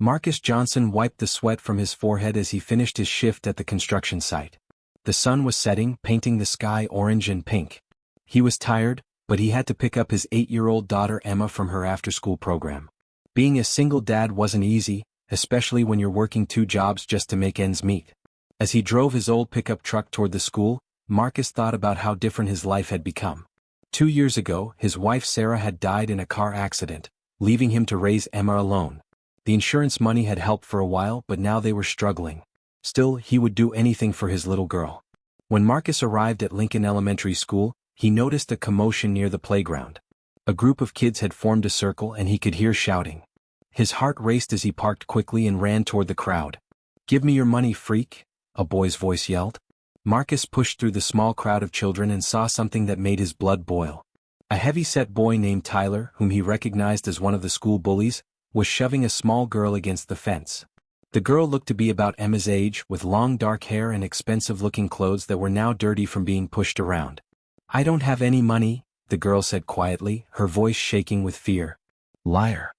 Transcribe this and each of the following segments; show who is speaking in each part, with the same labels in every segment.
Speaker 1: Marcus Johnson wiped the sweat from his forehead as he finished his shift at the construction site. The sun was setting, painting the sky orange and pink. He was tired, but he had to pick up his 8-year-old daughter Emma from her after-school program. Being a single dad wasn't easy, especially when you're working 2 jobs just to make ends meet. As he drove his old pickup truck toward the school, Marcus thought about how different his life had become. 2 years ago, his wife Sarah had died in a car accident, leaving him to raise Emma alone. The insurance money had helped for a while, but now they were struggling. Still, he would do anything for his little girl. When Marcus arrived at Lincoln Elementary School, he noticed a commotion near the playground. A group of kids had formed a circle and he could hear shouting. His heart raced as he parked quickly and ran toward the crowd. "Give me your money, freak," a boy's voice yelled. Marcus pushed through the small crowd of children and saw something that made his blood boil. A heavy-set boy named Tyler, whom he recognized as one of the school bullies, was shoving a small girl against the fence. The girl looked to be about Emma's age, with long dark hair and expensive-looking clothes that were now dirty from being pushed around. "I don't have any money," the girl said quietly, her voice shaking with fear. "Liar!"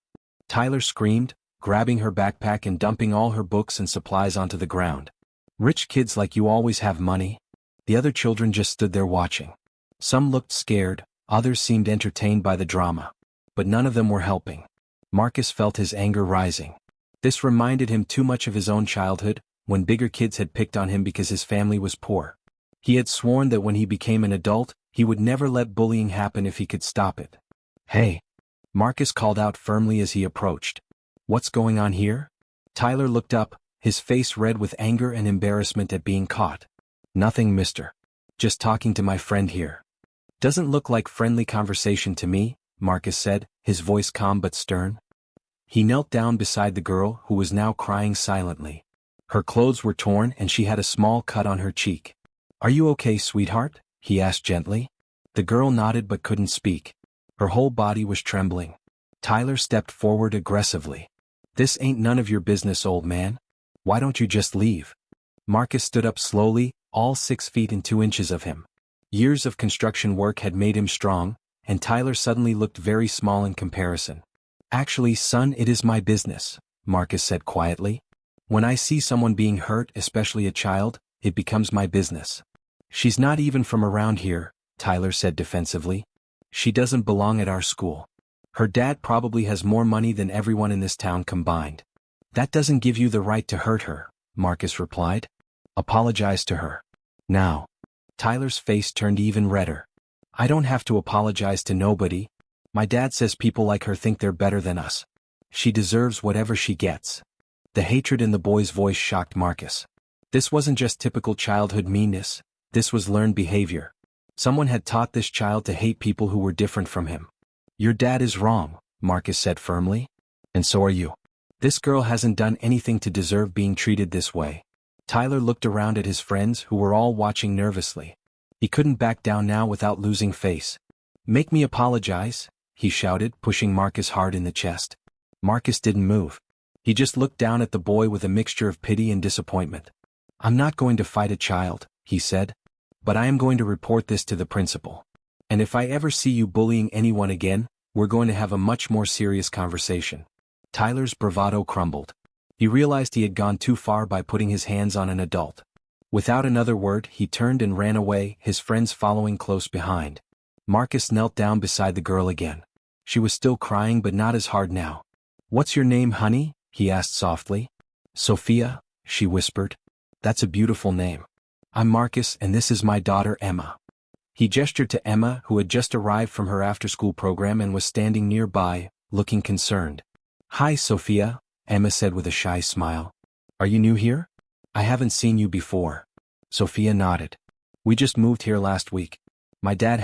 Speaker 1: Tyler screamed, grabbing her backpack and dumping all her books and supplies onto the ground. "Rich kids like you always have money." The other children just stood there watching. Some looked scared, others seemed entertained by the drama. But none of them were helping. Marcus felt his anger rising. This reminded him too much of his own childhood, when bigger kids had picked on him because his family was poor. He had sworn that when he became an adult, he would never let bullying happen if he could stop it. "Hey!" Marcus called out firmly as he approached. "What's going on here?" Tyler looked up, his face red with anger and embarrassment at being caught. "Nothing, mister. Just talking to my friend here." "Doesn't look like friendly conversation to me," Marcus said, his voice calm but stern. He knelt down beside the girl, who was now crying silently. Her clothes were torn and she had a small cut on her cheek. "Are you okay, sweetheart?" he asked gently. The girl nodded but couldn't speak. Her whole body was trembling. Tyler stepped forward aggressively. "This ain't none of your business, old man. Why don't you just leave?" Marcus stood up slowly, all 6 feet and 2 inches of him. Years of construction work had made him strong, and Tyler suddenly looked very small in comparison. "Actually, son, it is my business," Marcus said quietly. "When I see someone being hurt, especially a child, it becomes my business." "She's not even from around here," Tyler said defensively. "She doesn't belong at our school. Her dad probably has more money than everyone in this town combined." "That doesn't give you the right to hurt her," Marcus replied. "Apologize to her. Now." Tyler's face turned even redder. "I don't have to apologize to nobody. My dad says people like her think they're better than us. She deserves whatever she gets." The hatred in the boy's voice shocked Marcus. This wasn't just typical childhood meanness, this was learned behavior. Someone had taught this child to hate people who were different from him. "Your dad is wrong," Marcus said firmly. "And so are you. This girl hasn't done anything to deserve being treated this way." Tyler looked around at his friends who were all watching nervously. He couldn't back down now without losing face. "Make me apologize," he shouted, pushing Marcus hard in the chest. Marcus didn't move. He just looked down at the boy with a mixture of pity and disappointment. "I'm not going to fight a child," he said. "But I am going to report this to the principal. And if I ever see you bullying anyone again, we're going to have a much more serious conversation." Tyler's bravado crumbled. He realized he had gone too far by putting his hands on an adult. Without another word, he turned and ran away, his friends following close behind. Marcus knelt down beside the girl again. She was still crying but not as hard now. "What's your name, honey?" he asked softly. "Sophia," she whispered. "That's a beautiful name. I'm Marcus and this is my daughter Emma." He gestured to Emma, who had just arrived from her after-school program and was standing nearby, looking concerned. "Hi, Sophia," Emma said with a shy smile. "Are you new here? I haven't seen you before." Sophia nodded. "We just moved here last week. My dad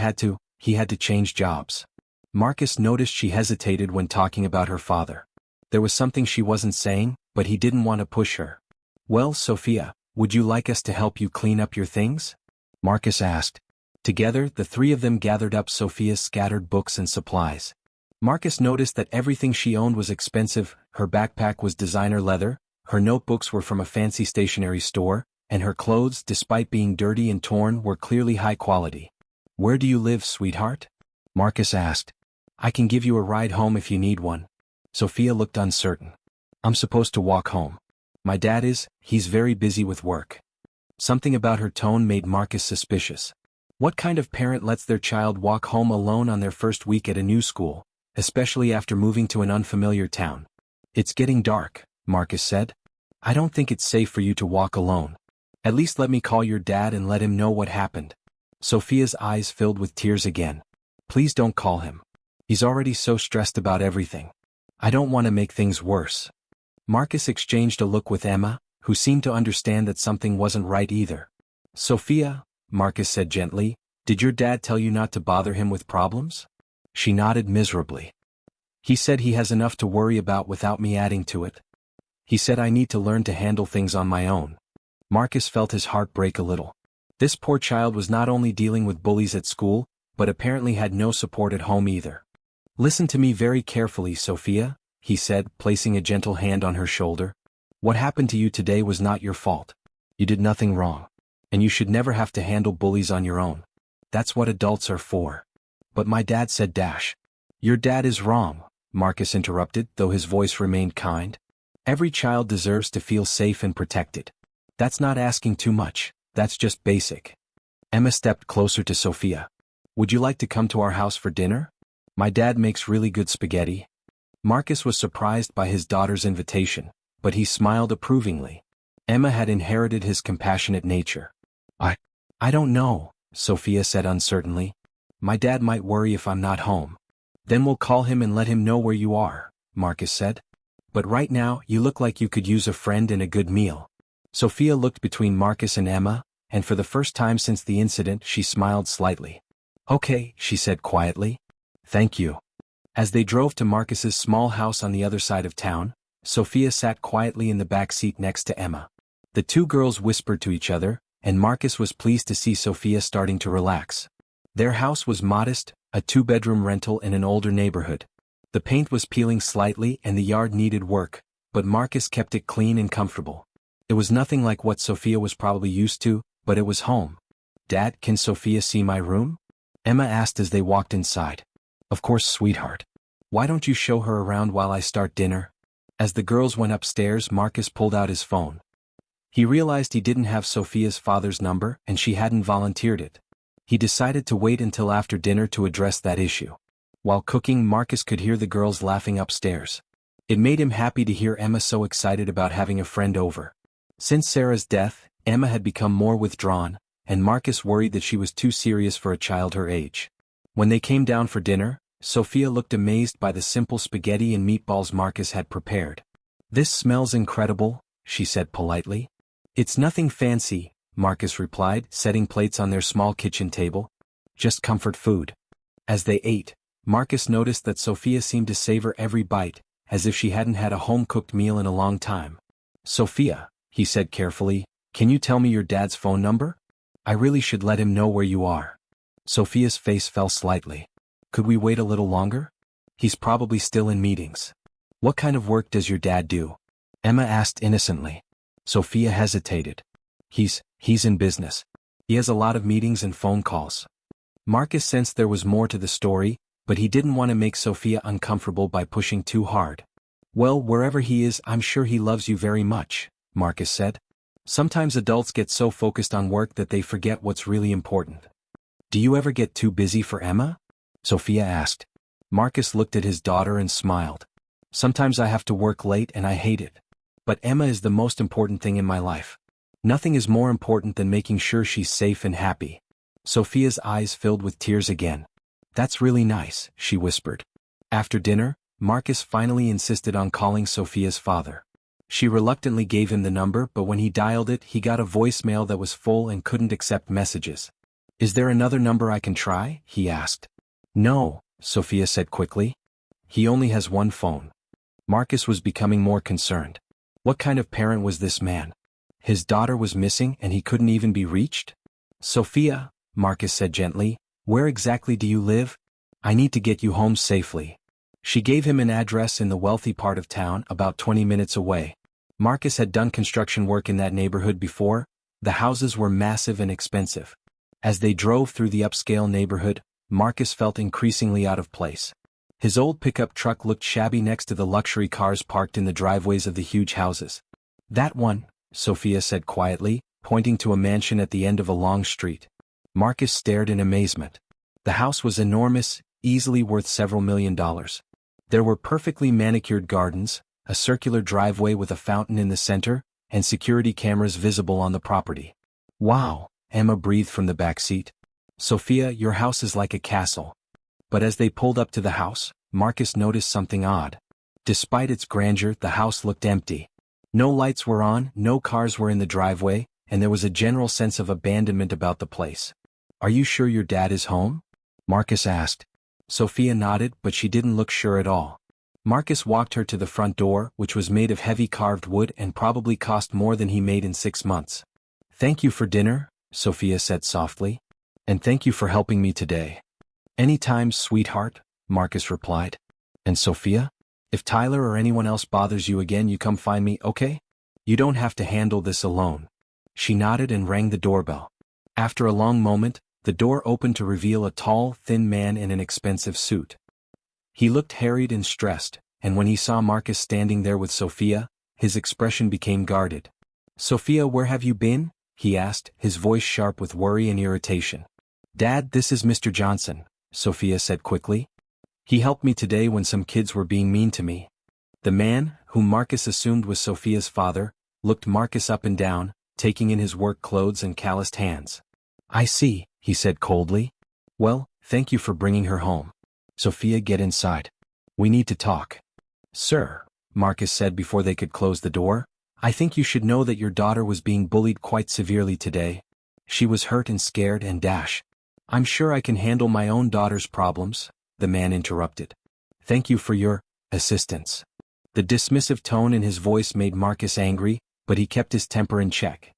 Speaker 1: he had to change jobs." Marcus noticed she hesitated when talking about her father. There was something she wasn't saying, but he didn't want to push her. "Well, Sophia, would you like us to help you clean up your things?" Marcus asked. Together, the 3 of them gathered up Sophia's scattered books and supplies. Marcus noticed that everything she owned was expensive. Her backpack was designer leather, her notebooks were from a fancy stationery store, and her clothes, despite being dirty and torn, were clearly high quality. "Where do you live, sweetheart?" Marcus asked. "I can give you a ride home if you need one." Sophia looked uncertain. I'm supposed to walk home. My dad is, he's very busy with work. Something about her tone made Marcus suspicious. What kind of parent lets their child walk home alone on their first week at a new school, especially after moving to an unfamiliar town? It's getting dark, Marcus said. I don't think it's safe for you to walk alone. At least let me call your dad and let him know what happened. Sophia's eyes filled with tears again. Please don't call him. He's already so stressed about everything. I don't want to make things worse. Marcus exchanged a look with Emma, who seemed to understand that something wasn't right either. Sophia, Marcus said gently, did your dad tell you not to bother him with problems? She nodded miserably. He said he has enough to worry about without me adding to it. He said I need to learn to handle things on my own. Marcus felt his heart break a little. This poor child was not only dealing with bullies at school, but apparently had no support at home either. Listen to me very carefully, Sophia, he said, placing a gentle hand on her shoulder. What happened to you today was not your fault. You did nothing wrong. And you should never have to handle bullies on your own. That's what adults are for. But my dad said dash. Your dad is wrong, Marcus interrupted, though his voice remained kind. Every child deserves to feel safe and protected. That's not asking too much, that's just basic. Emma stepped closer to Sophia. Would you like to come to our house for dinner? My dad makes really good spaghetti. Marcus was surprised by his daughter's invitation, but he smiled approvingly. Emma had inherited his compassionate nature. I don't know, Sophia said uncertainly. My dad might worry if I'm not home. Then we'll call him and let him know where you are, Marcus said. But right now, you look like you could use a friend and a good meal. Sophia looked between Marcus and Emma, and for the first time since the incident she smiled slightly. Okay, she said quietly. Thank you. As they drove to Marcus's small house on the other side of town, Sophia sat quietly in the back seat next to Emma. The two girls whispered to each other, and Marcus was pleased to see Sophia starting to relax. Their house was modest, a two-bedroom rental in an older neighborhood. The paint was peeling slightly and the yard needed work, but Marcus kept it clean and comfortable. It was nothing like what Sophia was probably used to, but it was home. Dad, can Sophia see my room? Emma asked as they walked inside. Of course, sweetheart. Why don't you show her around while I start dinner? As the girls went upstairs, Marcus pulled out his phone. He realized he didn't have Sophia's father's number and she hadn't volunteered it. He decided to wait until after dinner to address that issue. While cooking, Marcus could hear the girls laughing upstairs. It made him happy to hear Emma so excited about having a friend over. Since Sarah's death, Emma had become more withdrawn, and Marcus worried that she was too serious for a child her age. When they came down for dinner, Sophia looked amazed by the simple spaghetti and meatballs Marcus had prepared. This smells incredible, she said politely. It's nothing fancy, Marcus replied, setting plates on their small kitchen table. Just comfort food. As they ate, Marcus noticed that Sophia seemed to savor every bite, as if she hadn't had a home-cooked meal in a long time. Sophia, he said carefully, can you tell me your dad's phone number? I really should let him know where you are. Sophia's face fell slightly. Could we wait a little longer? He's probably still in meetings. What kind of work does your dad do? Emma asked innocently. Sophia hesitated. He's in business. He has a lot of meetings and phone calls. Marcus sensed there was more to the story, but he didn't want to make Sophia uncomfortable by pushing too hard. Well, wherever he is, I'm sure he loves you very much, Marcus said. Sometimes adults get so focused on work that they forget what's really important. Do you ever get too busy for Emma? Sophia asked. Marcus looked at his daughter and smiled. Sometimes I have to work late and I hate it. But Emma is the most important thing in my life. Nothing is more important than making sure she's safe and happy. Sophia's eyes filled with tears again. That's really nice, she whispered. After dinner, Marcus finally insisted on calling Sophia's father. She reluctantly gave him the number, but when he dialed it, he got a voicemail that was full and couldn't accept messages. Is there another number I can try? He asked. No, Sophia said quickly. He only has one phone. Marcus was becoming more concerned. What kind of parent was this man? His daughter was missing and he couldn't even be reached? Sophia, Marcus said gently, where exactly do you live? I need to get you home safely. She gave him an address in the wealthy part of town, about 20 minutes away. Marcus had done construction work in that neighborhood before. The houses were massive and expensive. As they drove through the upscale neighborhood, Marcus felt increasingly out of place. His old pickup truck looked shabby next to the luxury cars parked in the driveways of the huge houses. "That one," Sophia said quietly, pointing to a mansion at the end of a long street. Marcus stared in amazement. The house was enormous, easily worth several $1,000,000. There were perfectly manicured gardens, a circular driveway with a fountain in the center, and security cameras visible on the property. "Wow," Emma breathed from the back seat. "Sophia, your house is like a castle." But as they pulled up to the house, Marcus noticed something odd. Despite its grandeur, the house looked empty. No lights were on, no cars were in the driveway, and there was a general sense of abandonment about the place. "Are you sure your dad is home?" Marcus asked. Sophia nodded, but she didn't look sure at all. Marcus walked her to the front door, which was made of heavy carved wood and probably cost more than he made in 6 months. "Thank you for dinner," Sophia said softly. "And thank you for helping me today." "Anytime, sweetheart," Marcus replied. "And Sophia? If Tyler or anyone else bothers you again, you come find me, okay? You don't have to handle this alone." She nodded and rang the doorbell. After a long moment, the door opened to reveal a tall, thin man in an expensive suit. He looked harried and stressed, and when he saw Marcus standing there with Sophia, his expression became guarded. "Sophia, where have you been?" he asked, his voice sharp with worry and irritation. "Dad, this is Mr. Johnson," Sophia said quickly. "He helped me today when some kids were being mean to me." The man, whom Marcus assumed was Sophia's father, looked Marcus up and down, taking in his work clothes and calloused hands. "I see," he said coldly. "Well, thank you for bringing her home. Sophia, get inside. We need to talk." "Sir," Marcus said before they could close the door, "I think you should know that your daughter was being bullied quite severely today. She was hurt and scared and dash." "I'm sure I can handle my own daughter's problems," the man interrupted. "Thank you for your assistance." The dismissive tone in his voice made Marcus angry, but he kept his temper in check.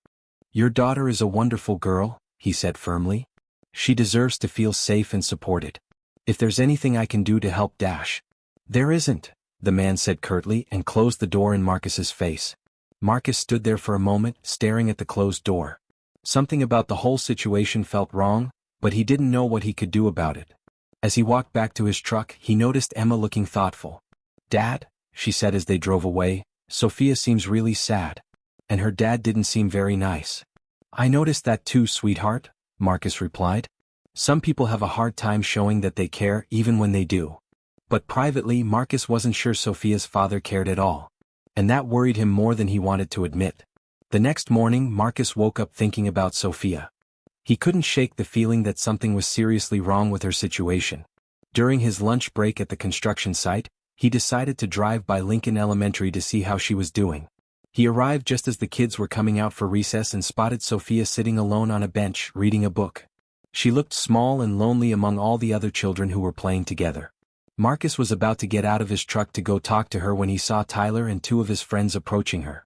Speaker 1: "Your daughter is a wonderful girl," he said firmly. "She deserves to feel safe and supported. If there's anything I can do to help Dash." "There isn't," the man said curtly and closed the door in Marcus's face. Marcus stood there for a moment, staring at the closed door. Something about the whole situation felt wrong, but he didn't know what he could do about it. As he walked back to his truck, he noticed Emma looking thoughtful. "Dad," she said as they drove away, "Sophia seems really sad. And her dad didn't seem very nice." "I noticed that too, sweetheart," Marcus replied. "Some people have a hard time showing that they care even when they do." But privately, Marcus wasn't sure Sophia's father cared at all. And that worried him more than he wanted to admit. The next morning, Marcus woke up thinking about Sophia. He couldn't shake the feeling that something was seriously wrong with her situation. During his lunch break at the construction site, he decided to drive by Lincoln Elementary to see how she was doing. He arrived just as the kids were coming out for recess and spotted Sophia sitting alone on a bench, reading a book. She looked small and lonely among all the other children who were playing together. Marcus was about to get out of his truck to go talk to her when he saw Tyler and 2 of his friends approaching her.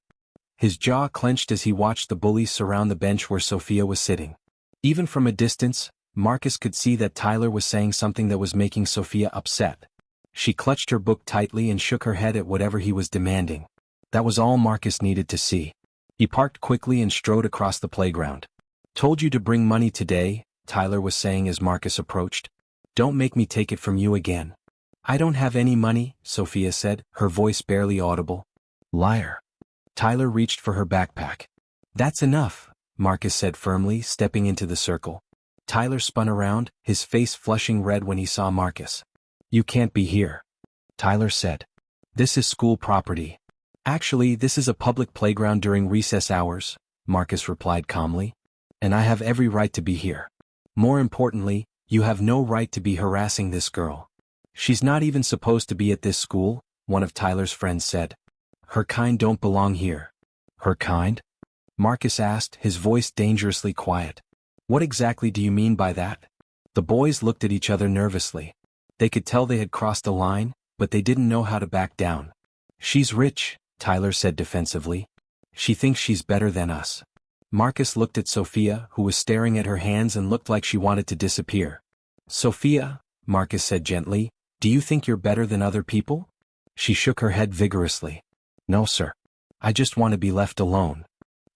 Speaker 1: His jaw clenched as he watched the bullies surround the bench where Sophia was sitting. Even from a distance, Marcus could see that Tyler was saying something that was making Sophia upset. She clutched her book tightly and shook her head at whatever he was demanding. That was all Marcus needed to see. He parked quickly and strode across the playground. "Told you to bring money today," Tyler was saying as Marcus approached. "Don't make me take it from you again." "I don't have any money," Sophia said, her voice barely audible. "Liar." Tyler reached for her backpack. "That's enough," Marcus said firmly, stepping into the circle. Tyler spun around, his face flushing red when he saw Marcus. "You can't be here," Tyler said. "This is school property." "Actually, this is a public playground during recess hours," Marcus replied calmly. "And I have every right to be here. More importantly, you have no right to be harassing this girl. She's not even supposed to be at this school," one of Tyler's friends said. "Her kind don't belong here." "Her kind?" Marcus asked, his voice dangerously quiet. "What exactly do you mean by that?" The boys looked at each other nervously. They could tell they had crossed a line, but they didn't know how to back down. "She's rich," Tyler said defensively. "She thinks she's better than us." Marcus looked at Sophia, who was staring at her hands and looked like she wanted to disappear. "Sophia," Marcus said gently, "do you think you're better than other people?" She shook her head vigorously. "No, sir. I just want to be left alone."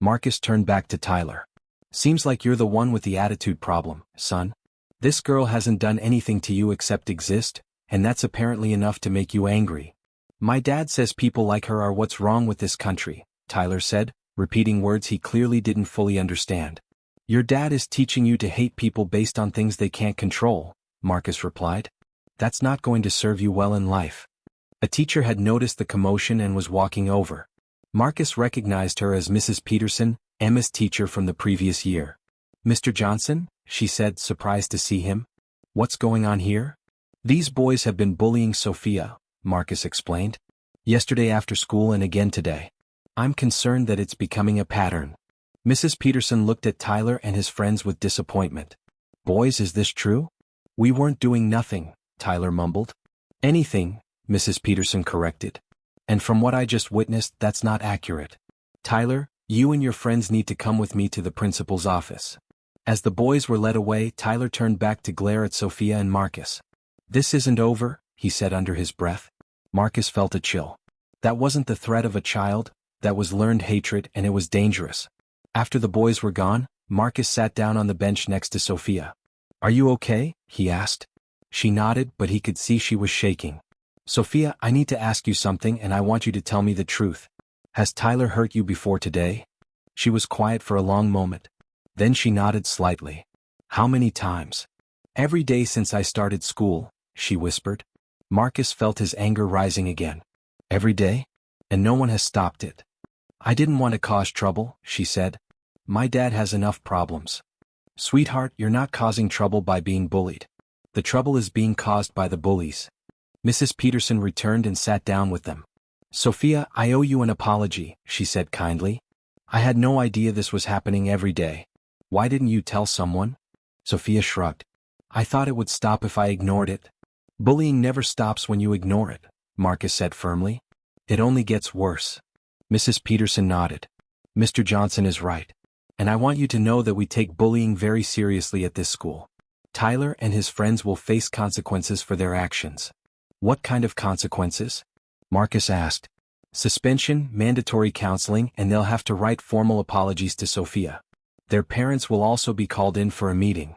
Speaker 1: Marcus turned back to Tyler. "Seems like you're the one with the attitude problem, son. This girl hasn't done anything to you except exist, and that's apparently enough to make you angry. My dad says people like her are what's wrong with this country, Tyler said, repeating words he clearly didn't fully understand. Your dad is teaching you to hate people based on things they can't control, Marcus replied. That's not going to serve you well in life. A teacher had noticed the commotion and was walking over. Marcus recognized her as Mrs. Peterson, Emma's teacher from the previous year. Mr. Johnson, she said, surprised to see him. What's going on here? These boys have been bullying Sophia, Marcus explained. Yesterday after school and again today. I'm concerned that it's becoming a pattern. Mrs. Peterson looked at Tyler and his friends with disappointment. Boys, is this true? We weren't doing nothing, Tyler mumbled. Anything, Mrs. Peterson corrected. And from what I just witnessed, that's not accurate. Tyler, you and your friends need to come with me to the principal's office. As the boys were led away, Tyler turned back to glare at Sophia and Marcus. This isn't over, he said under his breath. Marcus felt a chill. That wasn't the threat of a child, that was learned hatred, and it was dangerous. After the boys were gone, Marcus sat down on the bench next to Sophia. Are you okay? He asked. She nodded, but he could see she was shaking. Sophia, I need to ask you something and I want you to tell me the truth. Has Tyler hurt you before today? She was quiet for a long moment. Then she nodded slightly. How many times? Every day since I started school, she whispered. Marcus felt his anger rising again. Every day? And no one has stopped it. I didn't want to cause trouble, she said. My dad has enough problems. Sweetheart, you're not causing trouble by being bullied. The trouble is being caused by the bullies. Mrs. Peterson returned and sat down with them. Sophia, I owe you an apology, she said kindly. I had no idea this was happening every day. Why didn't you tell someone? Sophia shrugged. I thought it would stop if I ignored it. Bullying never stops when you ignore it, Marcus said firmly. It only gets worse. Mrs. Peterson nodded. Mr. Johnson is right. And I want you to know that we take bullying very seriously at this school. Tyler and his friends will face consequences for their actions. What kind of consequences? Marcus asked. Suspension, mandatory counseling, and they'll have to write formal apologies to Sophia. Their parents will also be called in for a meeting.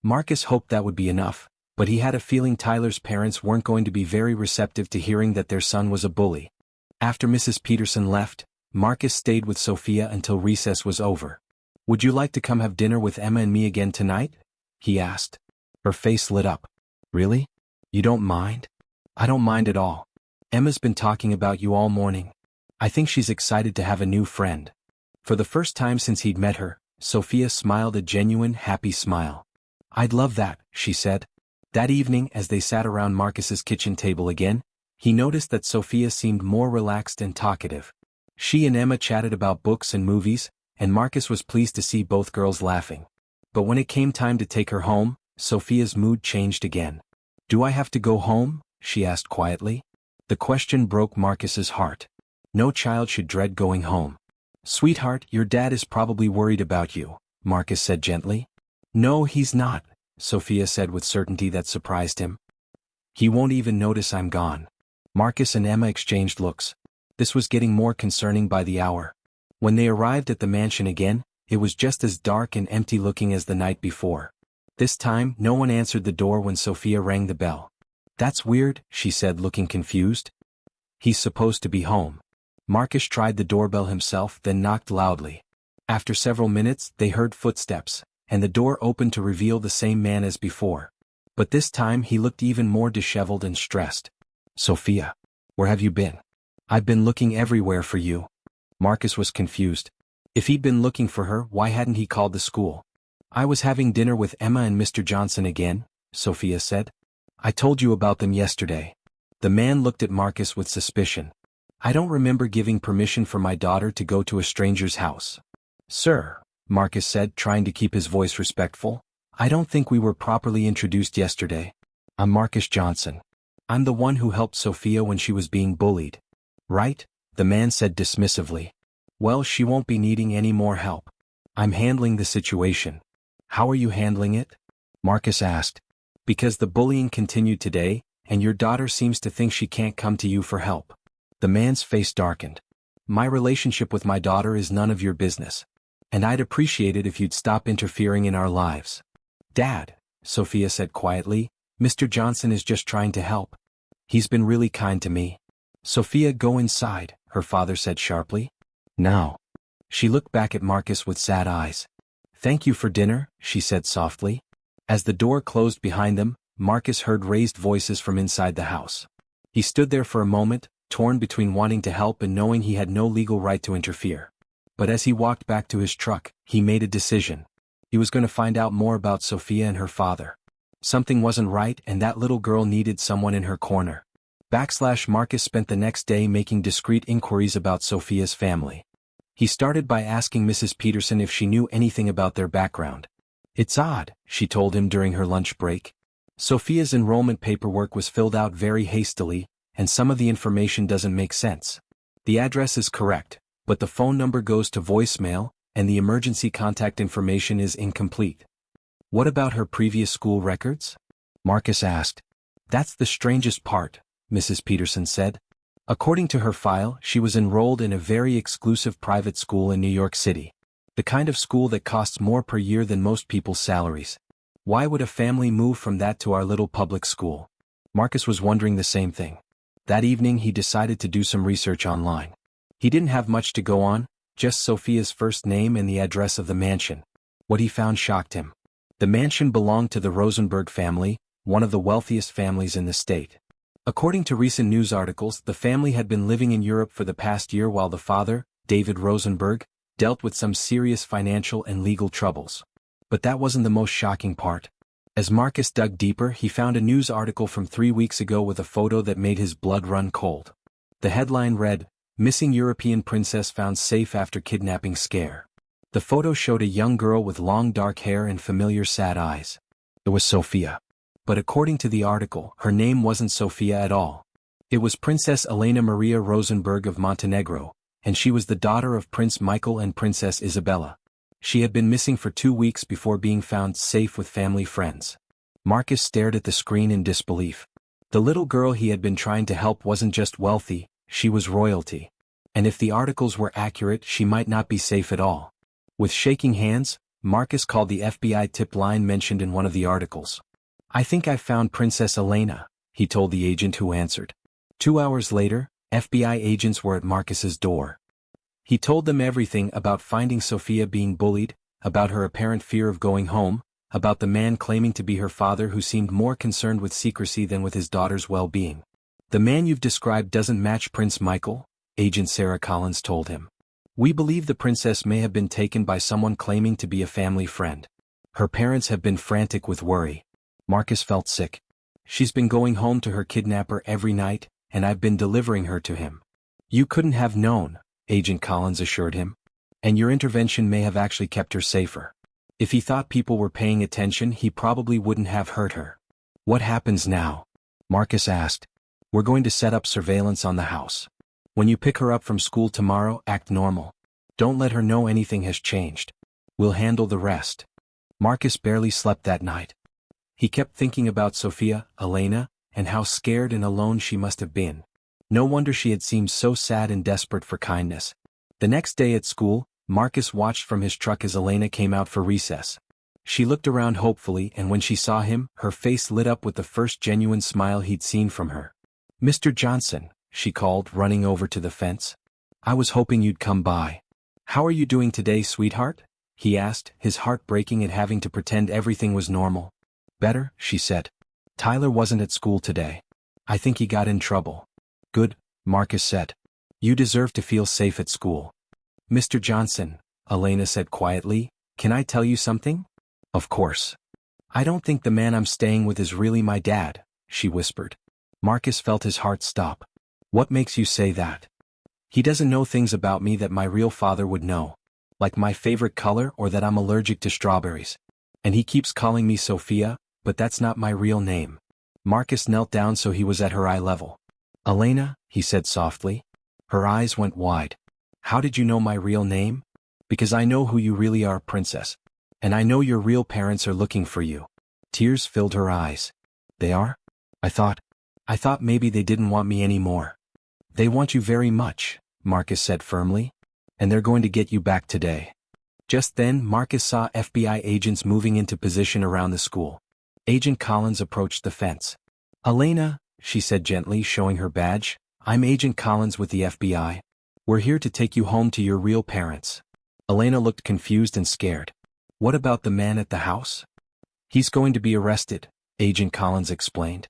Speaker 1: Marcus hoped that would be enough, but he had a feeling Tyler's parents weren't going to be very receptive to hearing that their son was a bully. After Mrs. Peterson left, Marcus stayed with Sophia until recess was over. Would you like to come have dinner with Emma and me again tonight? He asked. Her face lit up. Really? You don't mind? I don't mind at all. Emma's been talking about you all morning. I think she's excited to have a new friend. For the first time since he'd met her, Sophia smiled a genuine, happy smile. I'd love that, she said. That evening, as they sat around Marcus's kitchen table again, he noticed that Sophia seemed more relaxed and talkative. She and Emma chatted about books and movies, and Marcus was pleased to see both girls laughing. But when it came time to take her home, Sophia's mood changed again. Do I have to go home? She asked quietly. The question broke Marcus's heart. No child should dread going home. Sweetheart, your dad is probably worried about you, Marcus said gently. No, he's not, Sophia said with certainty that surprised him. He won't even notice I'm gone. Marcus and Emma exchanged looks. This was getting more concerning by the hour. When they arrived at the mansion again, it was just as dark and empty-looking as the night before. This time, no one answered the door when Sophia rang the bell. That's weird, she said, looking confused. He's supposed to be home. Marcus tried the doorbell himself, then knocked loudly. After several minutes, they heard footsteps, and the door opened to reveal the same man as before. But this time he looked even more disheveled and stressed. Sophia, where have you been? I've been looking everywhere for you. Marcus was confused. If he'd been looking for her, why hadn't he called the school? I was having dinner with Emma and Mr. Johnson again, Sophia said. I told you about them yesterday. The man looked at Marcus with suspicion. I don't remember giving permission for my daughter to go to a stranger's house. Sir, Marcus said, trying to keep his voice respectful, I don't think we were properly introduced yesterday. I'm Marcus Johnson. I'm the one who helped Sophia when she was being bullied. Right? The man said dismissively. Well, she won't be needing any more help. I'm handling the situation. How are you handling it? Marcus asked. Because the bullying continued today, and your daughter seems to think she can't come to you for help. The man's face darkened. My relationship with my daughter is none of your business. And I'd appreciate it if you'd stop interfering in our lives. Dad, Sophia said quietly, Mr. Johnson is just trying to help. He's been really kind to me. Sophia, go inside, her father said sharply. Now. She looked back at Marcus with sad eyes. Thank you for dinner, she said softly. As the door closed behind them, Marcus heard raised voices from inside the house. He stood there for a moment, torn between wanting to help and knowing he had no legal right to interfere. But as he walked back to his truck, he made a decision. He was going to find out more about Sophia and her father. Something wasn't right, and that little girl needed someone in her corner. Marcus spent the next day making discreet inquiries about Sophia's family. He started by asking Mrs. Peterson if she knew anything about their background. It's odd, she told him during her lunch break. Sophia's enrollment paperwork was filled out very hastily, and some of the information doesn't make sense. The address is correct, but the phone number goes to voicemail, and the emergency contact information is incomplete. What about her previous school records? Marcus asked. That's the strangest part, Mrs. Peterson said. According to her file, she was enrolled in a very exclusive private school in New York City. The kind of school that costs more per year than most people's salaries. Why would a family move from that to our little public school? Marcus was wondering the same thing. That evening he decided to do some research online. He didn't have much to go on, just Sophia's first name and the address of the mansion. What he found shocked him. The mansion belonged to the Rosenberg family, one of the wealthiest families in the state. According to recent news articles, the family had been living in Europe for the past year while the father, David Rosenberg, dealt with some serious financial and legal troubles. But that wasn't the most shocking part. As Marcus dug deeper, he found a news article from 3 weeks ago with a photo that made his blood run cold. The headline read, "Missing European Princess Found Safe After Kidnapping Scare." The photo showed a young girl with long dark hair and familiar sad eyes. It was Sophia. But according to the article, her name wasn't Sophia at all. It was Princess Elena Maria Rosenberg of Montenegro, and she was the daughter of Prince Michael and Princess Isabella. She had been missing for 2 weeks before being found safe with family friends. Marcus stared at the screen in disbelief. The little girl he had been trying to help wasn't just wealthy, she was royalty. And if the articles were accurate, she might not be safe at all. With shaking hands, Marcus called the FBI tip line mentioned in one of the articles. I think I found Princess Elena, he told the agent who answered. 2 hours later, FBI agents were at Marcus's door. He told them everything about finding Sophia being bullied, about her apparent fear of going home, about the man claiming to be her father who seemed more concerned with secrecy than with his daughter's well-being. The man you've described doesn't match Prince Michael, Agent Sarah Collins told him. We believe the princess may have been taken by someone claiming to be a family friend. Her parents have been frantic with worry. Marcus felt sick. She's been going home to her kidnapper every night, and I've been delivering her to him. You couldn't have known, Agent Collins assured him. And your intervention may have actually kept her safer. If he thought people were paying attention, he probably wouldn't have hurt her. What happens now? Marcus asked. We're going to set up surveillance on the house. When you pick her up from school tomorrow, act normal. Don't let her know anything has changed. We'll handle the rest. Marcus barely slept that night. He kept thinking about Sophia, Elena, and how scared and alone she must have been. No wonder she had seemed so sad and desperate for kindness. The next day at school, Marcus watched from his truck as Elena came out for recess. She looked around hopefully, and when she saw him, her face lit up with the first genuine smile he'd seen from her. Mr. Johnson, she called, running over to the fence. I was hoping you'd come by. How are you doing today, sweetheart? He asked, his heart breaking at having to pretend everything was normal. Better, she said. Tyler wasn't at school today. I think he got in trouble. Good, Marcus said. You deserve to feel safe at school. Mr. Johnson, Elena said quietly, can I tell you something? Of course. I don't think the man I'm staying with is really my dad, she whispered. Marcus felt his heart stop. What makes you say that? He doesn't know things about me that my real father would know. Like my favorite color or that I'm allergic to strawberries. And he keeps calling me Sophia, but that's not my real name. Marcus knelt down so he was at her eye level. Elena, he said softly. Her eyes went wide. How did you know my real name? Because I know who you really are, princess. And I know your real parents are looking for you. Tears filled her eyes. They are? I thought maybe they didn't want me anymore. They want you very much, Marcus said firmly. And they're going to get you back today. Just then, Marcus saw FBI agents moving into position around the school. Agent Collins approached the fence. "Elena," she said gently, showing her badge, "I'm Agent Collins with the FBI. We're here to take you home to your real parents." Elena looked confused and scared. "What about the man at the house?" "He's going to be arrested," Agent Collins explained.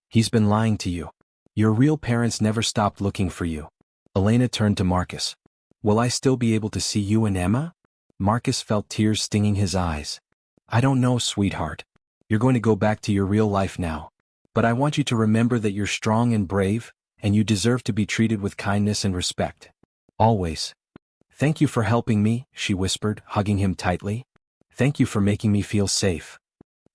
Speaker 1: "He's been lying to you. Your real parents never stopped looking for you." Elena turned to Marcus. "Will I still be able to see you and Emma?" Marcus felt tears stinging his eyes. "I don't know, sweetheart. You're going to go back to your real life now. But I want you to remember that you're strong and brave, and you deserve to be treated with kindness and respect. Always. Thank you for helping me," she whispered, hugging him tightly. "Thank you for making me feel safe."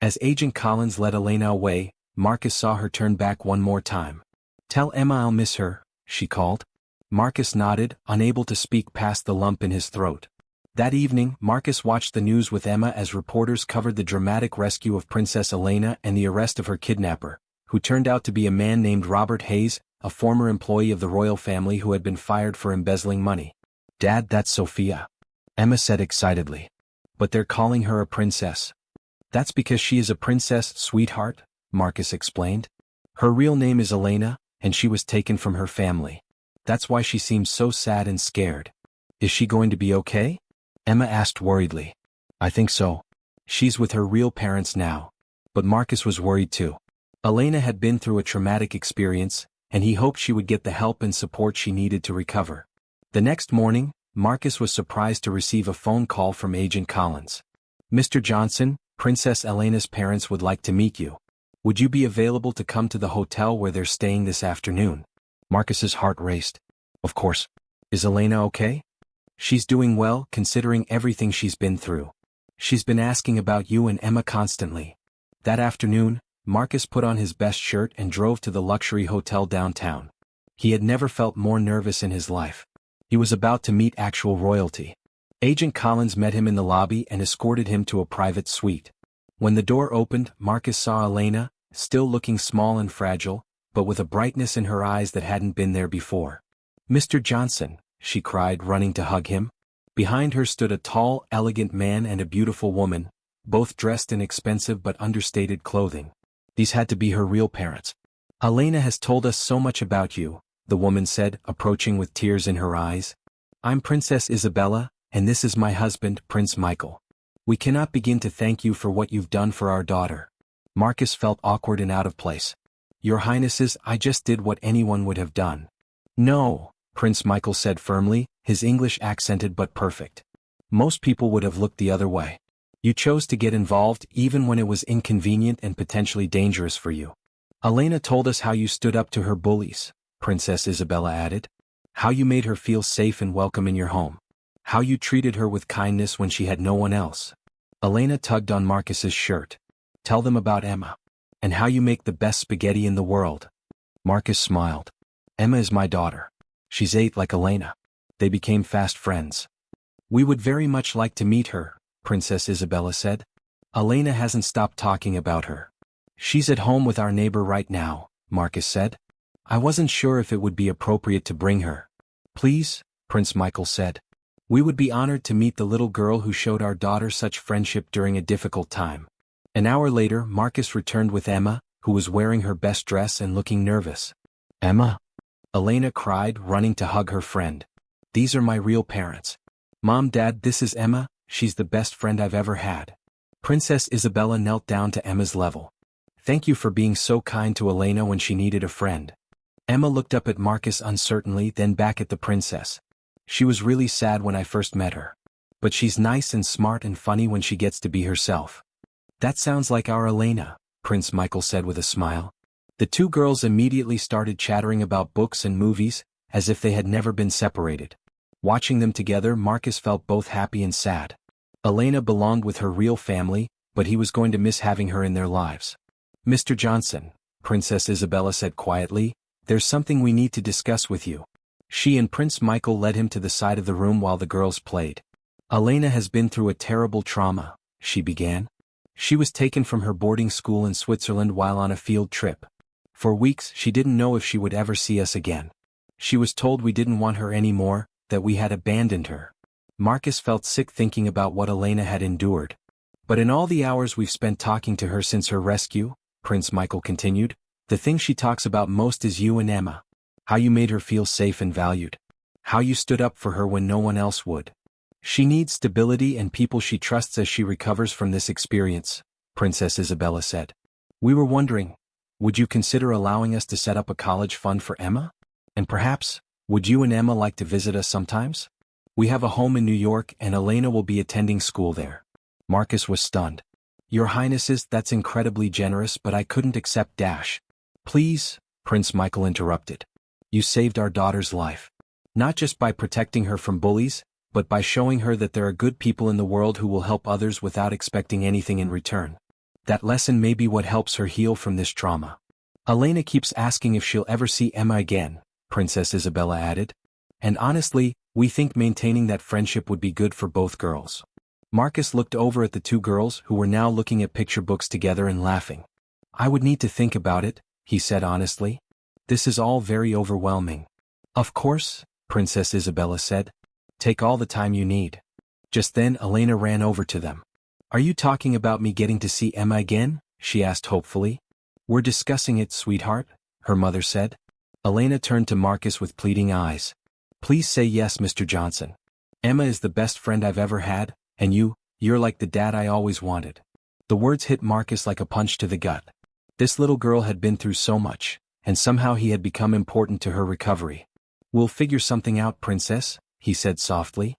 Speaker 1: As Agent Collins led Elena away, Marcus saw her turn back one more time. "Tell Emma I'll miss her," she called. Marcus nodded, unable to speak past the lump in his throat. That evening, Marcus watched the news with Emma as reporters covered the dramatic rescue of Princess Elena and the arrest of her kidnapper, who turned out to be a man named Robert Hayes, a former employee of the royal family who had been fired for embezzling money. "Dad, that's Sophia," Emma said excitedly. "But they're calling her a princess." "That's because she is a princess, sweetheart," Marcus explained. "Her real name is Elena, and she was taken from her family. That's why she seems so sad and scared." "Is she going to be okay?" Emma asked worriedly. "I think so. She's with her real parents now." But Marcus was worried too. Elena had been through a traumatic experience, and he hoped she would get the help and support she needed to recover. The next morning, Marcus was surprised to receive a phone call from Agent Collins. "Mr. Johnson, Princess Elena's parents would like to meet you. Would you be available to come to the hotel where they're staying this afternoon?" Marcus's heart raced. "Of course. Is Elena okay?" "She's doing well, considering everything she's been through. She's been asking about you and Emma constantly." That afternoon, Marcus put on his best shirt and drove to the luxury hotel downtown. He had never felt more nervous in his life. He was about to meet actual royalty. Agent Collins met him in the lobby and escorted him to a private suite. When the door opened, Marcus saw Elena, still looking small and fragile, but with a brightness in her eyes that hadn't been there before. "Mr. Johnson," she cried, running to hug him. Behind her stood a tall, elegant man and a beautiful woman, both dressed in expensive but understated clothing. These had to be her real parents. "Elena has told us so much about you," the woman said, approaching with tears in her eyes. "I'm Princess Isabella, and this is my husband, Prince Michael. We cannot begin to thank you for what you've done for our daughter." Marcus felt awkward and out of place. "Your Highnesses, I just did what anyone would have done." "No," Prince Michael said firmly, his English accented but perfect. "Most people would have looked the other way. You chose to get involved even when it was inconvenient and potentially dangerous for you." "Elena told us how you stood up to her bullies," Princess Isabella added. "How you made her feel safe and welcome in your home. How you treated her with kindness when she had no one else." Elena tugged on Marcus's shirt. "Tell them about Emma. And how you make the best spaghetti in the world." Marcus smiled. "Emma is my daughter. She's 8 like Elena." They became fast friends. "We would very much like to meet her," Princess Isabella said. "Elena hasn't stopped talking about her." "She's at home with our neighbor right now," Marcus said. "I wasn't sure if it would be appropriate to bring her." "Please," Prince Michael said. "We would be honored to meet the little girl who showed our daughter such friendship during a difficult time." An hour later, Marcus returned with Emma, who was wearing her best dress and looking nervous. "Emma?" Elena cried, running to hug her friend. "These are my real parents. Mom, Dad, this is Emma, she's the best friend I've ever had." Princess Isabella knelt down to Emma's level. "Thank you for being so kind to Elena when she needed a friend." Emma looked up at Marcus uncertainly, then back at the princess. "She was really sad when I first met her. But she's nice and smart and funny when she gets to be herself." "That sounds like our Elena," Prince Michael said with a smile. The two girls immediately started chattering about books and movies, as if they had never been separated. Watching them together, Marcus felt both happy and sad. Elena belonged with her real family, but he was going to miss having her in their lives. "Mr. Johnson," Princess Isabella said quietly, "there's something we need to discuss with you." She and Prince Michael led him to the side of the room while the girls played. "Elena has been through a terrible trauma," she began. "She was taken from her boarding school in Switzerland while on a field trip. For weeks she didn't know if she would ever see us again. She was told we didn't want her anymore, that we had abandoned her." Marcus felt sick thinking about what Elena had endured. But in all the hours we've spent talking to her since her rescue, Prince Michael continued, the thing she talks about most is you and Emma. How you made her feel safe and valued. How you stood up for her when no one else would. She needs stability and people she trusts as she recovers from this experience, Princess Isabella said. We were wondering, would you consider allowing us to set up a college fund for Emma? And perhaps, would you and Emma like to visit us sometimes? We have a home in New York and Elena will be attending school there. Marcus was stunned. Your Highnesses, that's incredibly generous, but I couldn't accept dash. Please, Prince Michael interrupted. You saved our daughter's life. Not just by protecting her from bullies, but by showing her that there are good people in the world who will help others without expecting anything in return. That lesson may be what helps her heal from this trauma. Elena keeps asking if she'll ever see Emma again, Princess Isabella added. And honestly, we think maintaining that friendship would be good for both girls. Marcus looked over at the two girls who were now looking at picture books together and laughing. I would need to think about it, he said honestly. This is all very overwhelming. Of course, Princess Isabella said. Take all the time you need. Just then Elena ran over to them. Are you talking about me getting to see Emma again? She asked hopefully. We're discussing it, sweetheart, her mother said. Elena turned to Marcus with pleading eyes. Please say yes, Mr. Johnson. Emma is the best friend I've ever had, and you're like the dad I always wanted. The words hit Marcus like a punch to the gut. This little girl had been through so much, and somehow he had become important to her recovery. We'll figure something out, Princess, he said softly.